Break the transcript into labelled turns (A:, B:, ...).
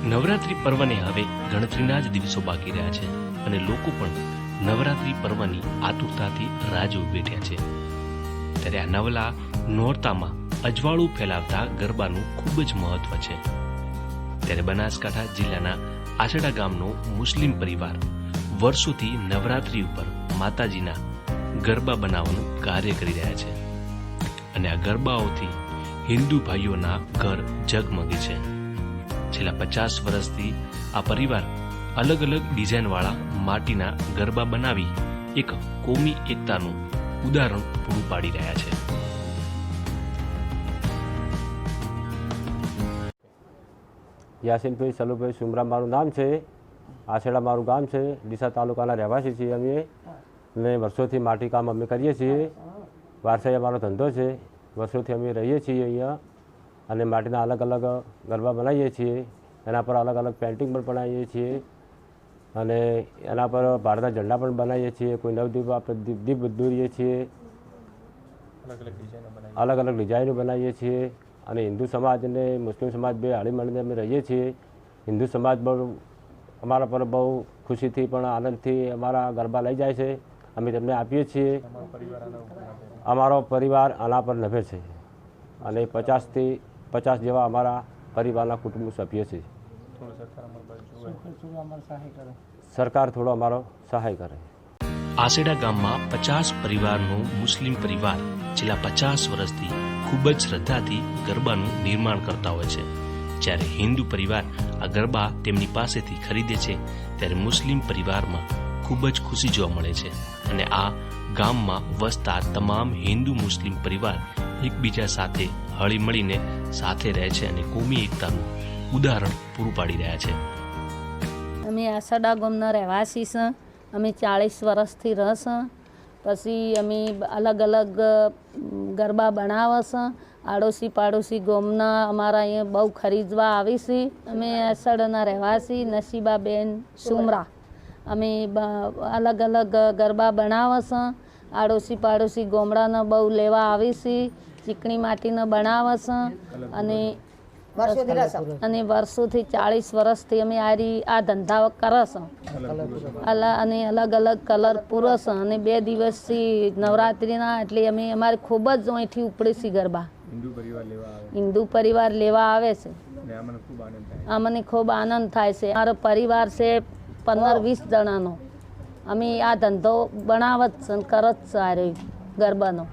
A: નવરાત્રી પર્વને હવે ગણતરીના જ દિવસો બાકી રહ્યા છે અને લોકો પણ નવરાત્રી પર્વની આતુરતાથી રાહ જોઈ બેઠ્યા છે। ત્યારે આ નવલા નોરતામાં અજવાળું ફેલાવતા ગરબાનું ખૂબ જ મહત્વ છે। ત્યારે બનાસકાંઠા જિલ્લાના આસડા ગામનો મુસ્લિમ પરિવાર વર્ષોથી નવરાત્રી ઉપર માતાજીના ગરબા બનાવવાનું કાર્ય કરી રહ્યા છે અને આ ગરબાઓથી હિન્દુ ભાઈઓના ઘર ઝગમગે છે। છેલ્લા 50 વર્ષથી આ પરિવાર અલગ અલગ ડિઝાઇનવાળા માટીના ગરબા બનાવી એક કોમી એકતાનું ઉદાહરણ પૂરું પાડી રહ્યા છે।
B: યાસીનભાઈ સલુભાઈ સુમરા મારું નામ છે। આસેડા મારું ગામ છે। ડીસા તાલુકાના રહેવાસી છીએ અમે અને વર્ષોથી માટીકામ અમે કરીએ છીએ। વારસાઈ અમારો ધંધો છે। વર્ષોથી અમે રહીએ છીએ અહીંયા અને માટીના અલગ અલગ ગરબા બનાવીએ છીએ। એના પર અલગ અલગ પેઇન્ટિંગ પણ બનાવીએ છીએ અને એના પર ભારતના ઝંડા પણ બનાવીએ છીએ। કોઈ નવદીપ આપણે દીપ દોરીએ છીએ। અલગ અલગ ડિઝાઇનો બનાવીએ છીએ અને હિન્દુ સમાજ અને મુસ્લિમ સમાજ બે હળી મળીને અમે રહીએ છીએ। હિન્દુ સમાજ બહુ અમારા પર બહુ ખુશીથી પણ આનંદથી અમારા ગરબા લઈ જાય છે। અમે તેમને આપીએ છીએ। અમારો પરિવાર આના પર નભે છે અને 50થી 50 જેવા અમારા પરિવારના કુટુંબ સભ્યો છે। સરકાર થોડો અમારો સહાય કરે।
A: આસેડા ગામમાં 50 પરિવારનો મુસ્લિમ પરિવાર છેલ્લા 50 વર્ષથી ખૂબ જ શ્રદ્ધાથી ગરબાનું નિર્માણ કરતા હોય છે। જ્યારે હિન્દુ પરિવાર આ ગરબા તેમની પાસેથી ખરીદે છે ત્યારે મુસ્લિમ પરિવારમાં ખૂબ જ ખુશી જોવા મળે છે અને આ ગામમાં વસતા તમામ હિન્દુ મુસ્લિમ પરિવાર એકબીજા સાથે હળી મળીને સાથે રહે છે અને કોમી એકતાનું ઉદાહરણ પૂરું પાડી રહ્યા છે।
C: અમે આસડા ગામના રહેવાસી છે। અમે 40 વર્ષથી રહીશું। પછી અમે અલગ અલગ ગરબા બનાવે છે। આડોશી પાડોશી ગામના અમારા અહીંયા બહુ ખરીદવા આવી છે। અમે આસડાના રહેવાસી નસીબાબેન સુમરા અમે અલગ અલગ ગરબા બનાવે છે। આડોશી પાડોશી ગામડાના બહુ લેવા આવી છે। ચીકણી માટીના બનાવે છે અને વર્ષોથી 40 વર્ષથી અમે આ ધંધા કરે છે અને અલગ અલગ કલર પૂરો છે અને 2 દિવસથી નવરાત્રિના એટલે અમે અમારે ખૂબ જ અહીંથી ઉપડી છે ગરબા। હિન્દુ પરિવાર લેવા આવે છે। અમને ખૂબ આનંદ થાય છે। અમારો પરિવાર છે 15-20 જણાનો। અમે આ ધંધો બનાવત છે કરે જ છે આ ગરબાનો।